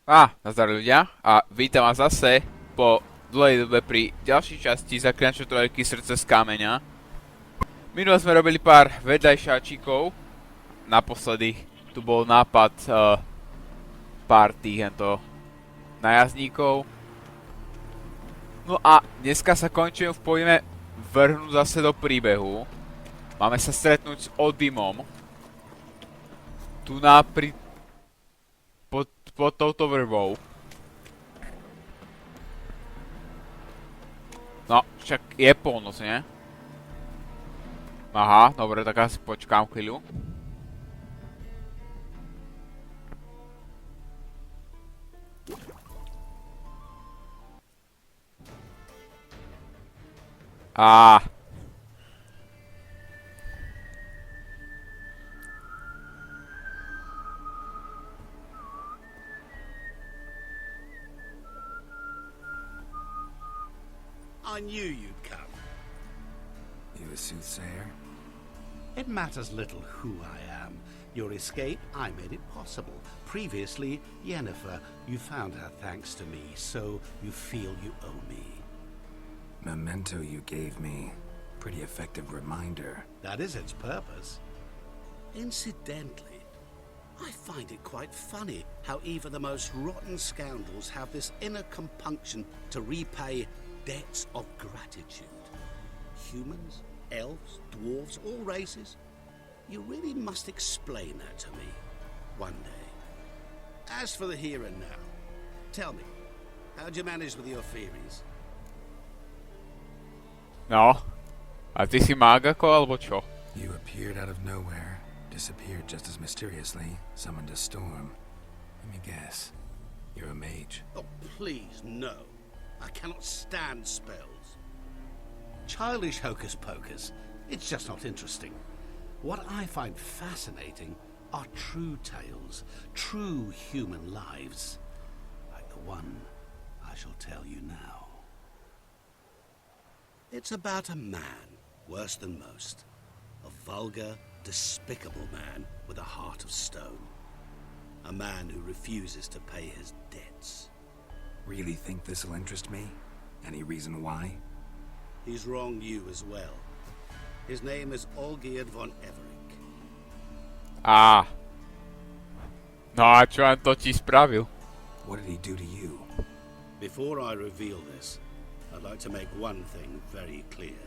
Nazdar ľudia a vítam vás zase po dlhej dobe pri ďalšej časti Zaklínača trojky Srdce z kameňa. Minule sme robili pár vedľajšáčikov. Naposledy tu bol nápad pár týchto nájazdníkov. No a dneska sa končíme, pôjdeme vrhnúť zase do príbehu. Máme sa stretnúť s Odimom. Tu pod touto vrvou. No, však je polnoc, nie? Aha, dobre, tak asi počkám chvíľu. I knew you'd come. You a soothsayer? It matters little who I am. Your escape, I made it possible. Previously, Yennefer, you found her thanks to me, so you feel you owe me. Memento you gave me. Pretty effective reminder. That is its purpose. Incidentally, I find it quite funny how even the most rotten scoundrels have this inner compunction to repay debts of gratitude. Humans, elves, dwarves, all races. You really must explain that to me one day. As for the here and now, tell me, how'd you manage with your theories? No. A ty si mág ako, alebo čo? You appeared out of nowhere, disappeared just as mysteriously, summoned a storm. Let me guess. You're a mage. Oh, please, no. I cannot stand spells. Childish hocus-pocus. It's just not interesting. What I find fascinating are true tales, true human lives, like the one I shall tell you now. It's about a man, worse than most. A vulgar, despicable man with a heart of stone. A man who refuses to pay his debts. Really think this'll interest me? Any reason why? He's wronged you as well. His name is Olgierd von Everink. No a čo on to ti spravil? What did he do to you? Before I reveal this, I'd like to make one thing very clear.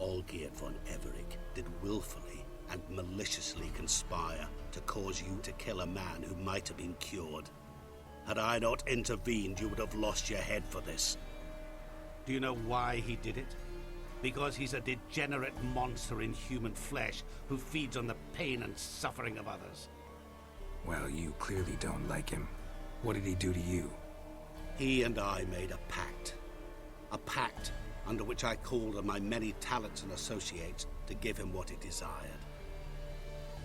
Olgierd von Everink did willfully and maliciously conspire to cause you to kill a man who might have been cured. Had I not intervened, you would have lost your head for this. Do you know why he did it? Because he's a degenerate monster in human flesh who feeds on the pain and suffering of others. Well, you clearly don't like him. What did he do to you? He and I made a pact. A pact under which I called on my many talents and associates to give him what he desired.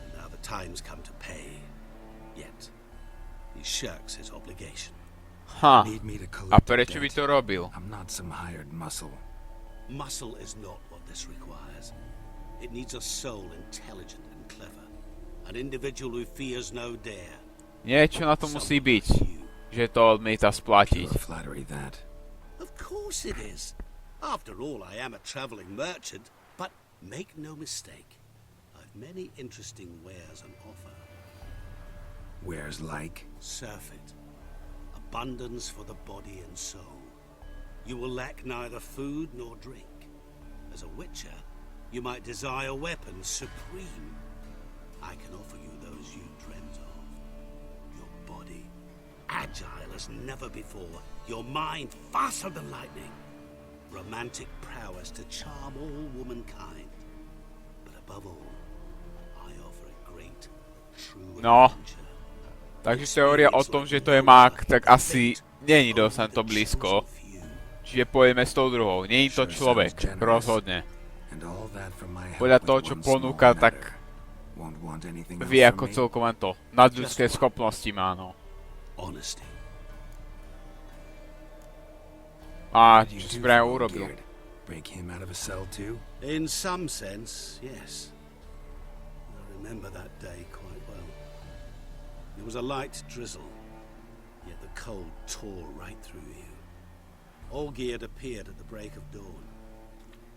And now the time's come to pay. Yet, he shirks his obligation. Need me to A collect the prečo by debt? to robil? I'm not some hired muscle. Muscle is not what this requires. It needs a soul intelligent and clever. An individual who fears no dare. Niečo na to musí byť, že to odmieta splatiť. Pure flattery, that. Of course it is. After all, I am a traveling merchant. But make no mistake, I've many interesting wares on offer. Wares like? Surfeit. Abundance for the body and soul. You will lack neither food nor drink. As a witcher, you might desire weapons supreme. I can offer you those you dreamt of. Your body, agile as never before. Your mind, faster than lightning. Romantic prowess to charm all womankind. But above all, I offer a great, true adventure. Takže teória o tom, že to je mák, tak asi není dosť to blízko. Čiže pôjdeme s tou druhou. Není to človek, rozhodne. Podľa toho, čo ponúka, tak vie ako celkom len to. Nadľudské schopnosti má, no. A čo si práve urobil? In some sense, yes. I remember that day quite well. It was a light drizzle. yet the cold tore right through you. Olgierd appeared at the break of dawn,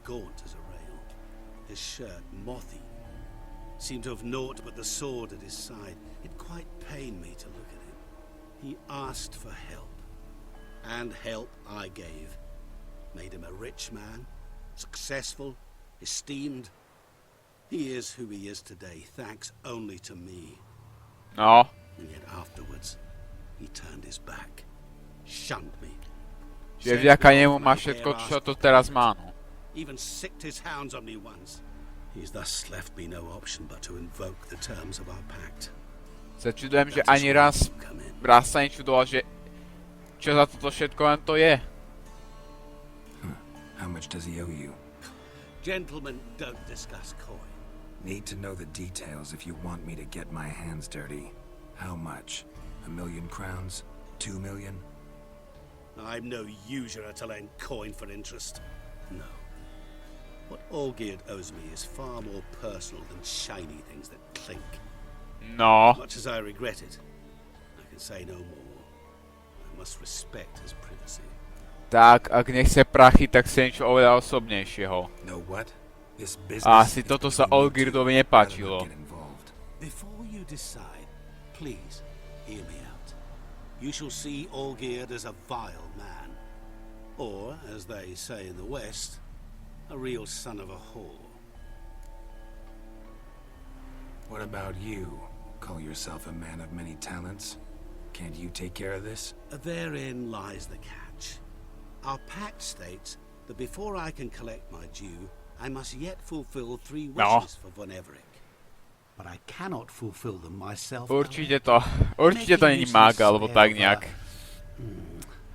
gaunt as a rail, his shirt mothy, seemed to have naught but the sword at his side. It quite pained me to look at him. He asked for help, and help I gave. Made him a rich man, successful, esteemed. He is who he is today, thanks only to me. No. And yet afterwards, he turned his back, shunned me. Že vďaka nemu má všetko, čo to teraz má, no. Even sicked his hounds on me once. He's thus left me no option but to invoke the terms of our pact. Sa čudujem, že ani raz sa nečudoval, že čo za toto všetko len to je. How much does he owe you? Gentlemen don't discuss coin. Need to know the details if you want me to get my hands dirty. How much? 1,000,000 crowns? 2,000,000? I'm no usurer to lend coin for interest. No. What Olgierd owes me is far more personal than shiny things that clink. No. Much as I regret it, I can say no more. I must respect his privacy. Tak, ak nechce prachy, tak chce niečo oveľa osobnejšieho. No what? This A business asi toto sa Olgierdovi nepáčilo. Before you decide, please hear me out. You shall see Olgierd as a vile man, or, as they say in the West, a real son of a whore. What about you? Call yourself a man of many talents? Can't you take care of this? Therein lies the catch. Our pact states that before I can collect my due, I must yet fulfill 3 wishes for Von Everec. But I cannot fulfill them myself. Určite to není mága, alebo tak nejak.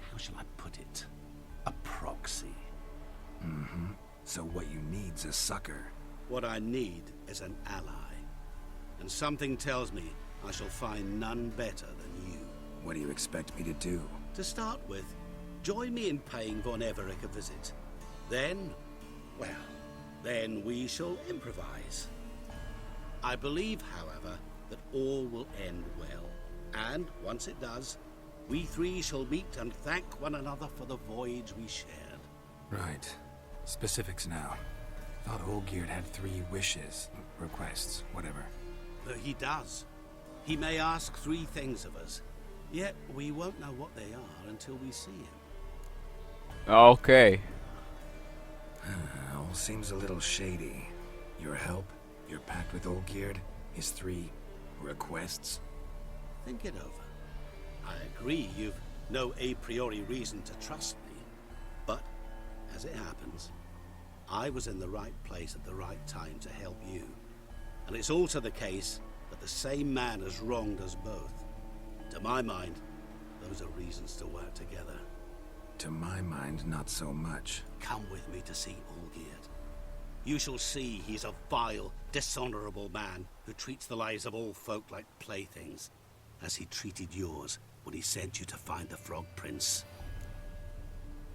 How shall I put it? A proxy. So what you need's a sucker. What I need is an ally. And something tells me I shall find none better than you. What do you expect me to do? To start with, join me in paying Von Everec a visit. Then, well, then we shall improvise. I believe, however, that all will end well. And once it does, we 3 shall meet and thank one another for the voyage we shared. Right. Specifics now. Thought Olgierd had 3 wishes, requests, whatever. He does. He may ask 3 things of us, yet we won't know what they are until we see him. Okay. All seems a little shady. Your help, your pact with Olgierd, his 3 requests. Think it over. I agree you've no a priori reason to trust me, but as it happens, I was in the right place at the right time to help you. And it's also the case that the same man has wronged us both. To my mind, those are reasons to work together. To my mind, not so much. Come with me to see Olgierd. You shall see he's a vile, dishonorable man who treats the lives of all folk like playthings, as he treated yours when he sent you to find the Frog Prince.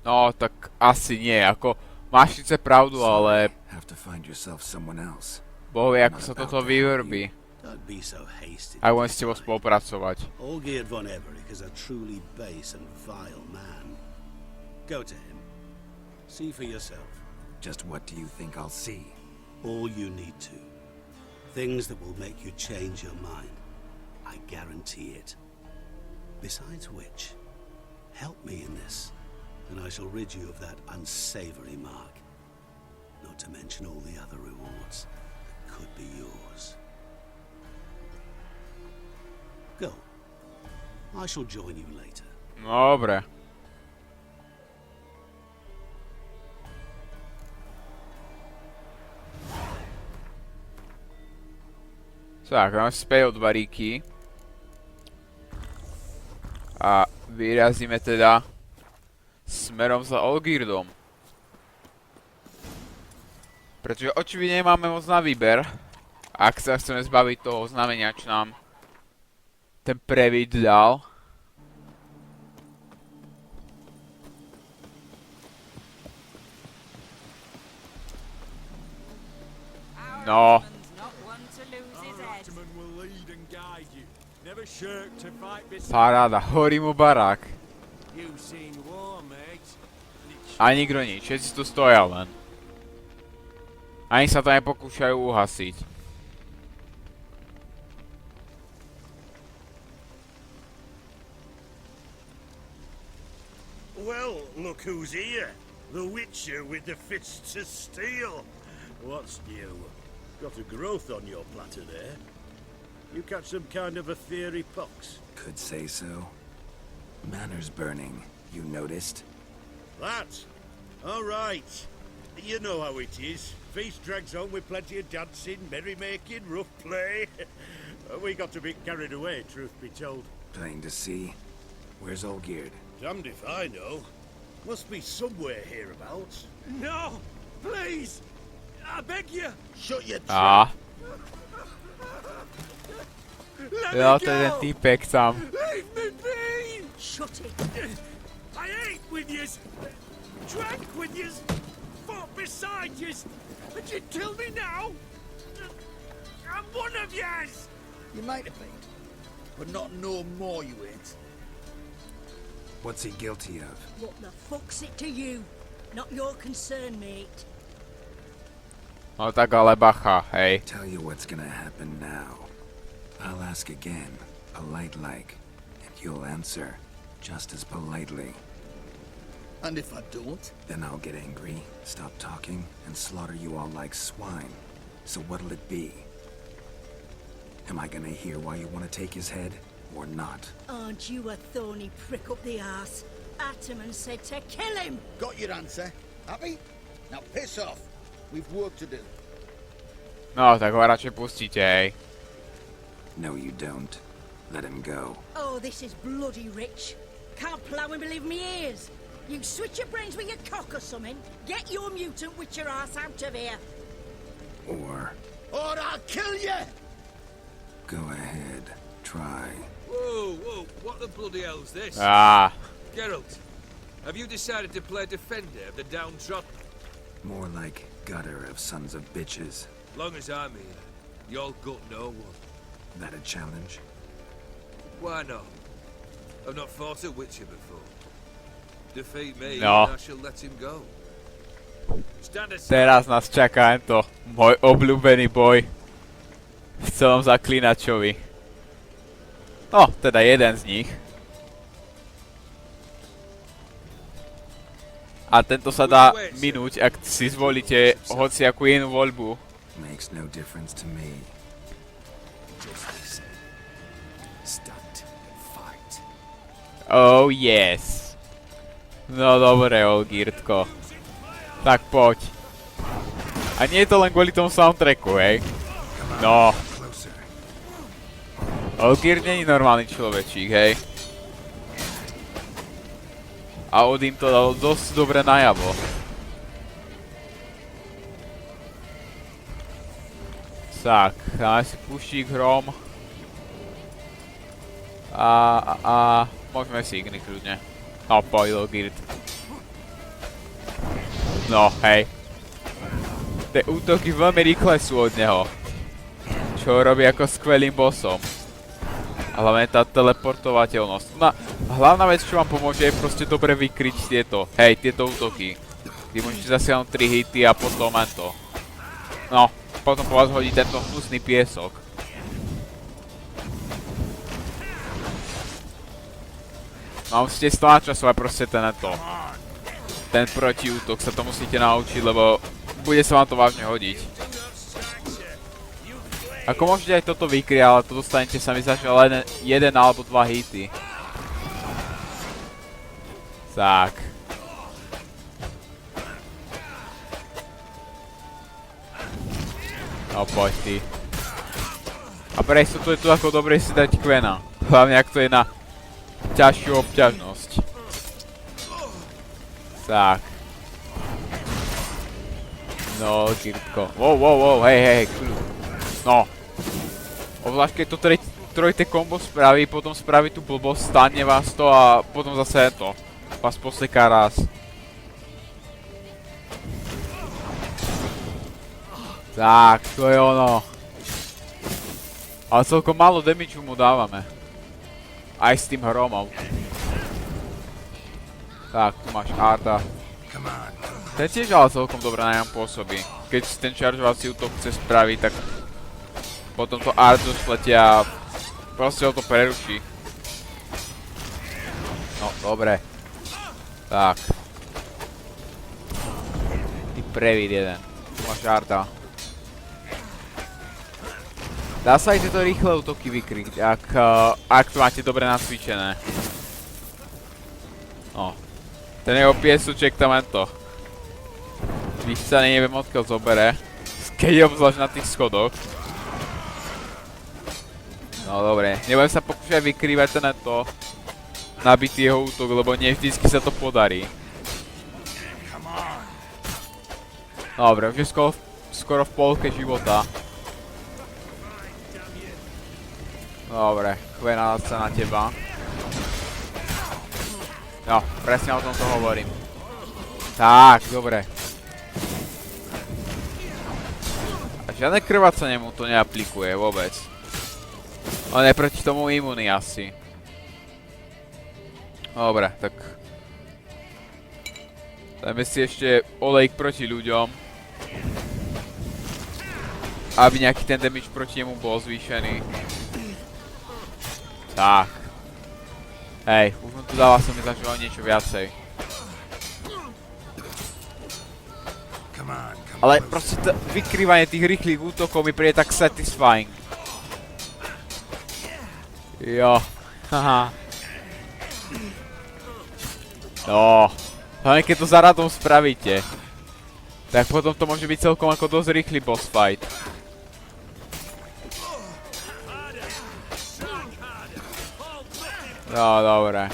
No, tak asi nie, ako máš síce pravdu, ale Have to find yourself someone else. Boh vie, ako sa toto vyvrbí. Don't be so hasty. Aj len s tebou spolupracovať. Olgierd von Everec is a truly base and vile man. Go to him. See for yourself. Just what do you think I'll see? All you need to. Things that will make you change your mind. I guarantee it. Besides which, help me in this, and I shall rid you of that unsavory mark. Not to mention all the other rewards that could be yours. Go. I shall join you later. Dobre. Tak, máme späť od baríky. A vyrazíme teda smerom za Olgierdom. Pretože očividne nemáme moc na výber, ak sa chceme zbaviť toho znamenia, čo nám ten previd dal. No. Paráda, horí mu barák. You've seen war, mate. A nikto nič, všetci tu stoja len. Ani sa to nepokúšajú uhasiť. Well, look who's here. The Witcher with the fists of steel. What's new? Got a growth on your platter there. You catch some kind of a fiery pox. Could say so. Manners burning, you noticed? That? All right. You know how it is. Feast drags on with plenty of dancing, merrymaking, rough play. We got a bit carried away, truth be told. Plain to see. Where's Olgierd? Damned if I know. Must be somewhere hereabouts. No! Please! I beg you! Shut your Á, Let jo, me to je ten go! týpek tam. Leave me be! Shut it. I ate with yous, drank with yous, fought beside yous, and you kill me now? I'm one of yous! You might have been, but not no more you ain't. What's he guilty of? What the fuck's it to you? Not your concern, mate. No tak ale bacha, hej. Tell you what's gonna happen now. I'll ask again, polite-like, and you'll answer just as politely. And if I don't? Then I'll get angry, stop talking, and slaughter you all like swine. So what'll it be? Am I gonna hear why you want to take his head, or not? Aren't you a thorny prick up the arse? Ataman said to kill him. Got your answer. Happy? Now piss off. We've work to do. No, tak ho radšej pustíte, hej. No, you don't. Let him go. Oh, this is bloody rich. Can't plough and believe me ears. You switch your brains with your cock or something. Get your mutant witcher ass out of here. Or Or I'll kill you! go ahead, try. Whoa, whoa, what the bloody hell's this? Á, Geralt, have you decided to play defender of the downtrodden? More like gutter of sons of bitches. Long as I'm here, you'll gut no one. That a challenge? Why not? I've not fought a Witcher before. Defeat me, No. and I shall let him go. Stand aside. teraz nás čaká to môj obľúbený boj v celom Zaklínačovi. No, teda jeden z nich. A tento sa dá minúť, ak si zvolíte hociakú inú voľbu. Makes no difference to me. Just listen. Stand and fight. Oh yes. No dobre, Olgierdko. Tak poď. A nie je to len kvôli tomu soundtracku, hej? No, Closer. Olgierd nie je normálny človečík, hej? A Od im to dal dosť dobre najavo. Tak, dáme si puštík hrom. A môžeme si igny kľudne. No, poď Olgierd. No, hej. Tie útoky veľmi rýchle sú od neho. Čo ho robí ako skvelým bossom. A hlavne tá teleportovateľnosť. No, hlavná vec, čo vám pomôže, je proste dobre vykryť tieto útoky. Vy môžete zasiahnuť 3 hity a potom len to. No, potom po vás hodí tento hnusný piesok. No, musíte to načasovať proste ten protiútok, sa to musíte naučiť, lebo bude sa vám to vážne hodiť. Ako môžete aj toto vykryť, ale to dostanete sa mi začal len 1 alebo 2 hity. Tak. No poď ty. A pre istotu je tu ako dobre si dať Quena. Hlavne ak to je na ťažšiu obťažnosť. Tak. No, Olgierdko. Wow, hej, kľud. No. Obzvlášť keď to trojité kombo spraví, potom spraví tú blbosť, stane vás to a potom zase to. Vás poseká raz. Tak, to je ono. Ale celkom málo damage mu dávame. Aj s tým hromom. Tak, tu máš Arda. Ten tiež ale celkom dobre na ňom pôsobí. Keď si ten čaržovací útok chce spraviť, tak potom to Ardu spletia a proste ho to preruší. No, dobre. Tak. Ty previd jeden. Tu máš Arda. Dá sa aj tieto rýchle útoky vykryť, ak to máte dobre nacvičené. No. Ten jeho piesuček tam len to. Když sa neviem odkiaľ zobere. Keď je obzvlášť na tých schodoch. No dobre, nebudem sa pokúšať vykrývať ten to. Nabitý jeho útok, lebo nie vždycky sa to podarí. Dobre, už je skoro v polke života. Dobre, chvená sa na teba. No, presne o tom to hovorím. Tak, dobre. A žiadne krvácanie mu to neaplikuje vôbec. On je proti tomu imunný asi. Dobre, tak... Dajme si ešte olejk proti ľuďom. Aby nejaký ten damage proti nemu bol zvýšený. Tak. Hej, už mu tu dal som mi zažíval niečo viacej. Ale proste to vykrývanie tých rýchlych útokov mi príde tak satisfying. Jo, haha. No, hlavne keď to za radom spravíte, tak potom to môže byť celkom ako dosť rýchly boss fight. No, dobre.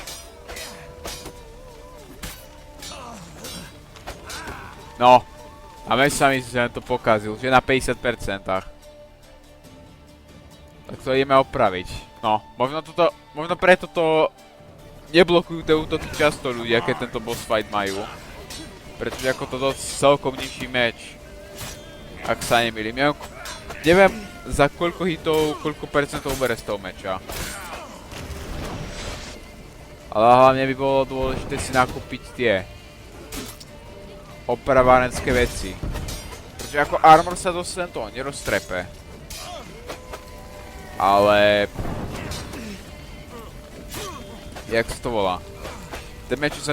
No. A meč sa mi to pokazil, že na 50%. Tak to ideme opraviť. No, možno preto to neblokujú tie útoky často ľudia, keď tento boss fight majú. Pretože ako to dosť celkom nižší meč. Ak sa nemýlim. Neviem za koľko hitov, koľko percentov ubere z toho meča. Ale hlavne by bolo dôležité si nakúpiť tie opravárenské veci. Pretože ako armor sa dosť len toho neroztrepe. Ale... Jak sa to volá? Ten meč sa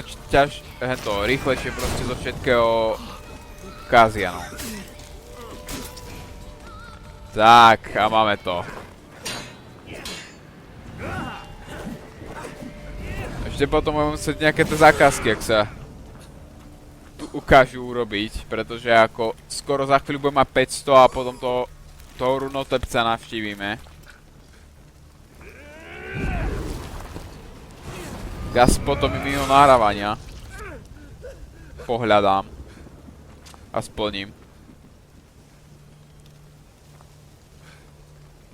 rýchlejšie proste zo všetkého kázia, no. Tak, a máme to. Ešte potom budeme musieť nejaké tie zakázky, ak sa tu ukážu urobiť, pretože ako skoro za chvíľu budeme mať 500 a potom toho runotepca navštívime. Ja si potom mimo nahrávania pohľadám a splním.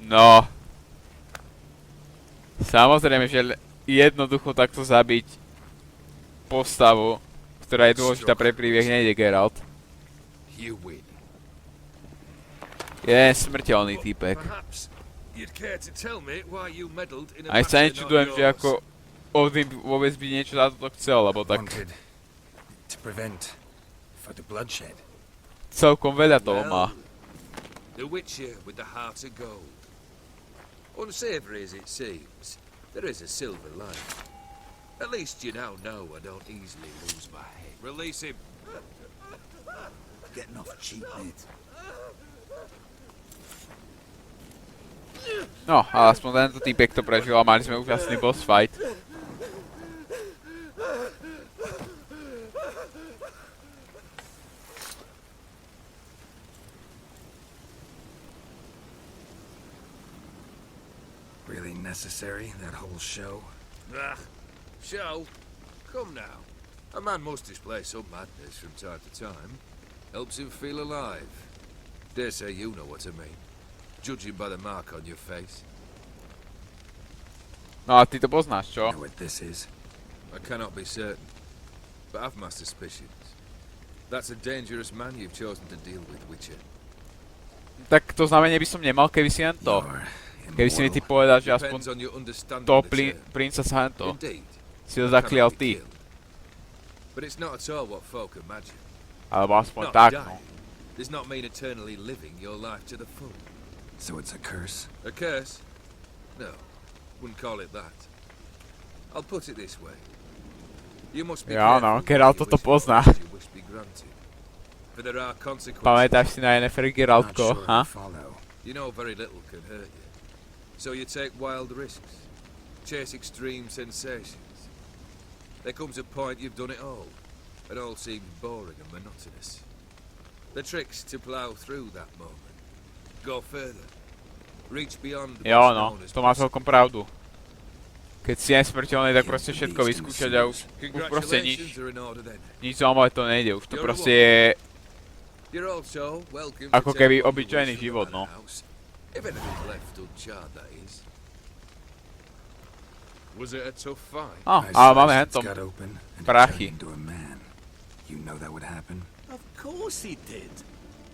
No. Samozrejme, že jednoducho takto zabiť postavu, ktorá je dôležitá pre príbeh, nejde Geralt. Je smrteľný týpek. Aj sa nečudujem, že ako Odin vôbec by niečo za toto chcel, lebo tak... Celkom veľa toho má. Unsavory as it seems, there is a silver lining. At least you now know I don't easily lose my head. Release him. Getting off cheap, mate. No, ale aspoň tento týpek to prežil a mali sme úžasný boss fight. Really necessary, that whole show? Show? Come now. A man must display some madness from time to time. Helps him feel alive. Dare say you know what I mean. Judging by the mark on your face. No a ty to poznáš, čo? Know what this is? I cannot be certain, but I've my suspicions. That's a dangerous man you've chosen to deal with, Witcher. Tak to znamenie by som nemal, keby si len to. You're Keby si mi ty povedal, že aspoň Depends on your understanding toho of the term. princa sa hento Indeed. si ho zaklial Cannot be ty. killed. But it's not at all what folk imagine. Alebo aspoň Not tak, no. dying does not mean eternally living your life to the full. So it's a curse? A curse? No, wouldn't call it that. I'll put it this way. You must be Jo, no, careful Geralt what you toto wish for, pozná. as your wish be granted. For there are consequences. Pamätáš si na Yennefer Not Geraltko, sure ha? I follow. You know very little can hurt you. So you take wild risks. Chase extreme sensations. There comes a point you've done it all. It all seems boring and monotonous. The trick's to plough through that moment. Go further. Reach beyond what's Jo, no, known as to má possible. celkom pravdu. Keď si nesmrteľný, tak proste všetko vyskúšať a už proste Congratulations nič. are in order then. Nič zaujímavé to nejde, už to proste je You're also welcome ako to keby take what you obyčajný wish from život, that no. house. If anything's left uncharred, that is. Was it a tough fight? Á, I ale máme sliced hentom its gut open and it prachy. turned into a man. You know that would happen? Of course he did.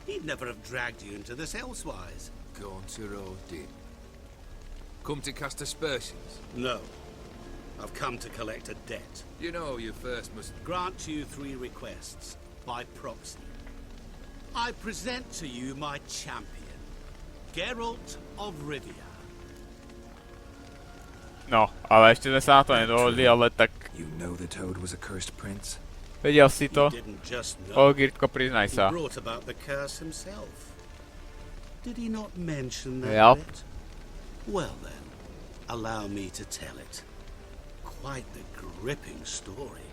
He'd never have dragged you into this elsewise. Gauntero did. Come to cast aspersions. No. I've come to collect a debt. You know you first must... Grant you 3 requests by proxy. I present to you my champion, Geralt of Rivia. No, ale ešte sme sa na to nedohodli, ale tak You know the toad was a cursed prince? vedel si He to? didn't just know. Olgierdko, priznaj He sa. brought about the curse himself. Did he not mention that Yep. bit? Well then, allow me to tell it. Quite the gripping story.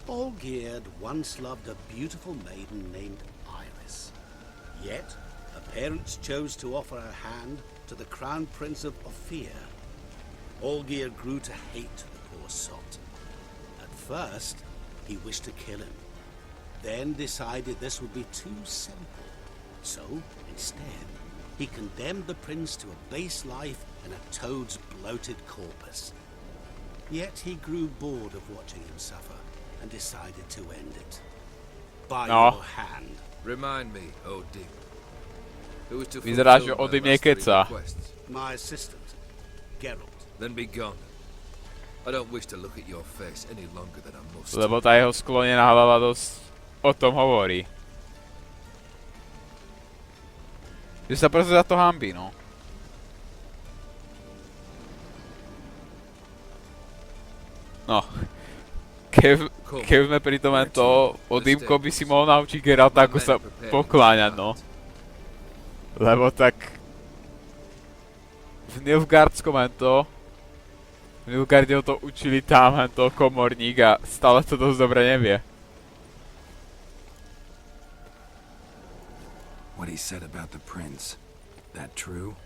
Olgierd once loved a beautiful maiden named Iris. Yet, her parents chose to offer her hand to the crown prince of Ophir. Olgierd grew to hate the poor sot. At first, he wished to kill him, then decided this would be too simple. So, instead, he condemned the prince to a base life in a toad's bloated corpus. Yet he grew bored of watching him suffer and decided to end it. By No. your hand. Remind me, oh Dick. Who is to Vyzerá, že fulfill ode my mňa last 3 keca. requests? My assistant, Geralt. Then be gone. I don't wish to look at your face any longer than I must. Lebo tá jeho sklonená hlava dosť o tom hovorí. Že sa proste za to hanbí, no. No. Keď sme pri tom to, Odimko by si mohol naučiť Geralta, ako sa pokláňať, no. Lebo tak... V Nilfgaardskom hento... V Nilfgaarde ho to učili tam hento komorník a stále to dosť dobre nevie. What he said about the prince, that true?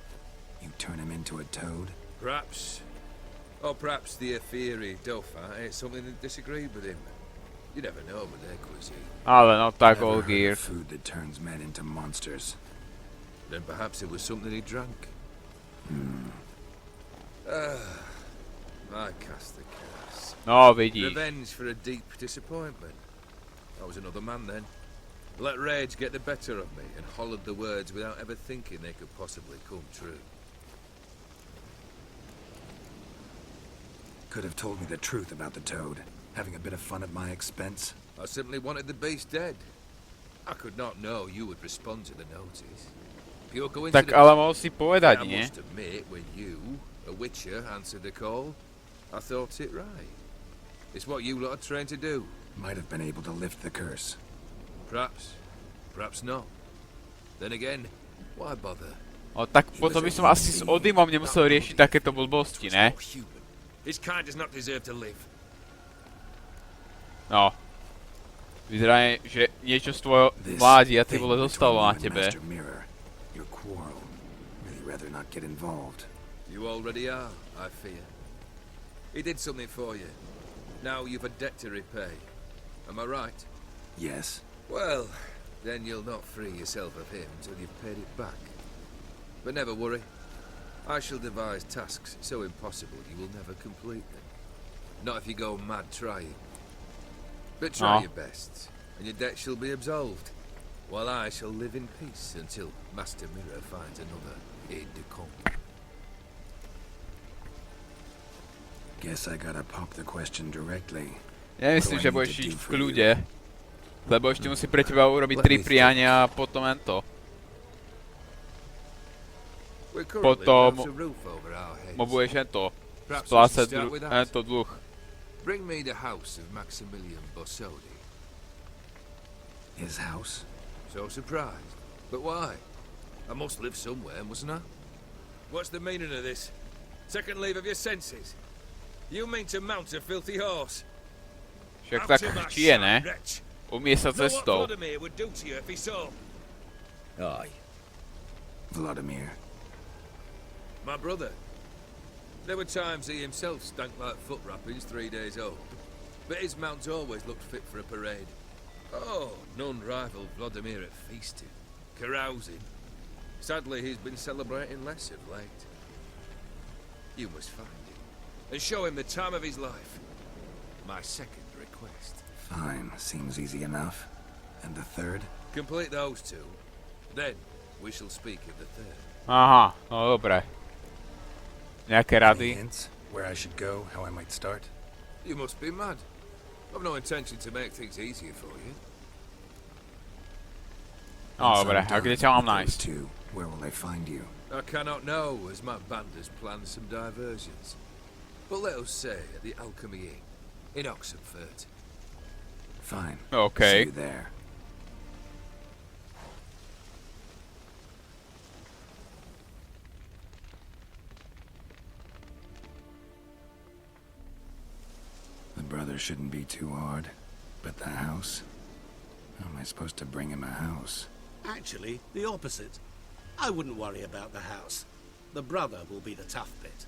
You turn him into a toad? Perhaps. Or perhaps the Ethery Dauphin ate something that disagreed with him. You never know with their cuisine. Ale no tak, Never heard of Olgierd. food that turns men into monsters. Then perhaps it was something he drank. I cast the curse. No, vidíš. Revenge for a deep disappointment. I was another man then. Let rage get the better of me and hollered the words without ever thinking they could possibly come true. Could have told me the truth about the toad, having a bit of fun at my expense. I simply wanted the beast dead. I could not know you would respond to the notice. Pure coincidence. Tak ale mohol si povedať, I nie? must admit, when you, a witcher, answered the call, I thought it right. It's what you lot are trained to do. Might have been able to lift the curse. Perhaps. Perhaps not. Then again, why bother? No tak potom by som asi s Odimom nemusel riešiť takéto blbosti, ne? Not human. His kind does not deserve to live. No. Vyzerá, že niečo z tvojho This mládia ty thing vole between zostalo you na and tebe. Master Mirror, your quarrel. Really rather not get involved. You already are, I fear. He did something for you. Now you've a debt to repay. Am I right? Yes. Well, then you'll not free yourself of him till you've paid it back. But never worry. I shall devise tasks so impossible you will never complete them. Not if you go mad trying. But try Oh. your best, and your debt shall be absolved, while I shall live in peace until Master Mirror finds another aide de camp. Guess I gotta pop the question directly. Nemyslím, že budeš žiť v kľude. Lebo ešte musí pre teba urobiť 3 priania a potom ento. Potom mu budeš ento splácať ento dluh. Bring me the house of Maximilian Bossodi. His house? So surprised. But why? I must live somewhere, mustn't I? What's the meaning of this? Second leave of your senses? You mean to mount a filthy horse? Však tak chčije, ne? Umie sa cestou. Aye. Vladimir. My brother. There were times he himself stank like foot wrappings 3 days old, but his mount always looked fit for a parade. Oh, none rivaled Vladimir at feasting, carousing. Sadly, he's been celebrating less of late. You must find him and show him the time of his life. My second request. Fine, seems easy enough. And the third? Complete those two. Then we shall speak of the third. Aha, no dobre. Nejaké Any rady? hints? Where I should go, how I might start? You must be mad. I've no intention to make things easier for you. No dobre, a kde ťa mám Those nájsť? two, where will I find you? I cannot know, as my band has planned some diversions. But let us say at the Alchemy Inn, in Oxenfurt. Fine. Okay. See you there. The brother shouldn't be too hard, but the house? How am I supposed to bring him a house? Actually, the opposite. I wouldn't worry about the house. The brother will be the tough bit.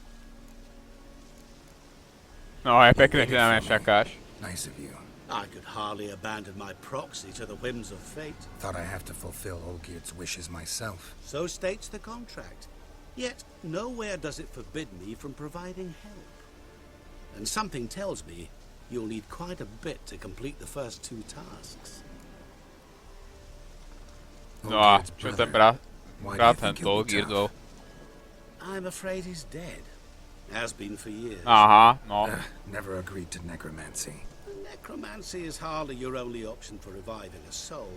No, je pekné, že na mňa čakáš. Nice of you. I could hardly abandon my proxy to the whims of fate. Thought I have to fulfill Olgierd's wishes myself. So states the contract. Yet, nowhere does it forbid me from providing help. And something tells me you'll need quite a bit to complete the first 2 tasks. No a Olgierd's čo brother. ten brat Why do you think tento he'll be Olgierdov? I'm afraid he's dead. Has been for years. Aha, no. Never agreed to necromancy. Necromancy is hardly your only option for reviving a soul.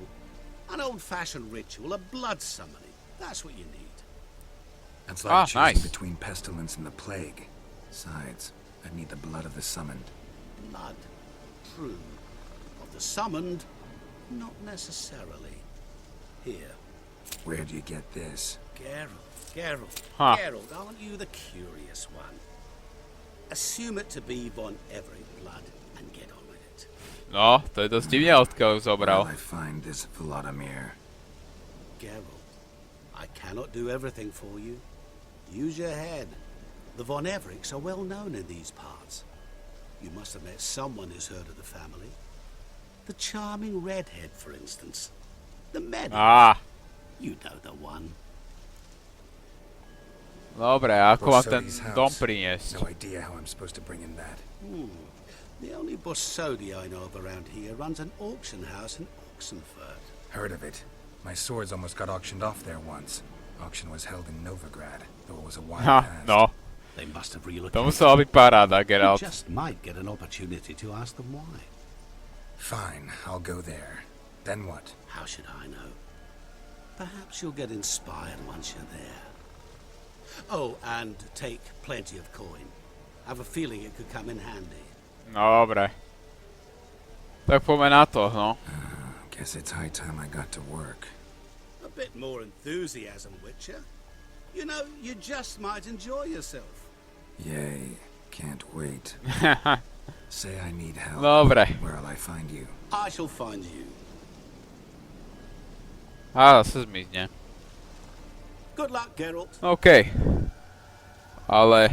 An old-fashioned ritual, a blood summoning. That's what you need. That's like choosing nice. between pestilence and the plague. Besides, I'd need the blood of the summoned. Blood. True. Of the summoned, not necessarily. Here. Where do you get this? Geralt. Huh. Geralt, aren't you the curious one? Assume it to be von Everett blood and get on with it. No, to je dosť divne odkiaľ ju Where zobral. will I find this Vladimir? Geralt, I cannot do everything for you. Use your head. The von Evericks are well known in these parts. You must have met someone who's heard of the family. The charming redhead, for instance. The medic. Á, You know the one. dobre, a ako mám ten Bossodi's house. dom priniesť? No idea how I'm supposed to bring in that. The only Bossodi I know of around here runs an auction house in Oxenfurt. Heard of it. My swords almost got auctioned off there once. Auction was held in Novigrad, though it was a while Ha, past. no. They must have To relocated. musela byť paráda, You Geralt. just might get an opportunity to ask them why. Fine, I'll go there. Then what? How should I know? Perhaps you'll get inspired once you're there. Oh, and take plenty of coin. Have a feeling it could come in handy. No dobre. Tak poďme na to, no. Guess it's high time I got to work. A bit more enthusiasm, Witcher. You know, you just might enjoy yourself. Yay, can't wait. Say I need help. Dobre. Where'll I find you? I shall find you. Á, zase zmizne. Good luck, Geralt. OK. Ale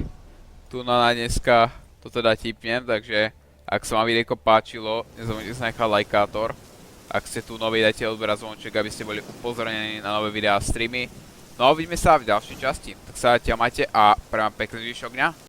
tu na dneska to teda tipnem, takže ak sa vám videjko páčilo, nezabudnite sa nechať lajkátor. Ak ste tu noví, dajte odber a zvonček, aby ste boli upozornení na nové videá a streamy. No a uvidíme sa v ďalšej časti. Tak sa majte a prajem pekný zvyšok dňa.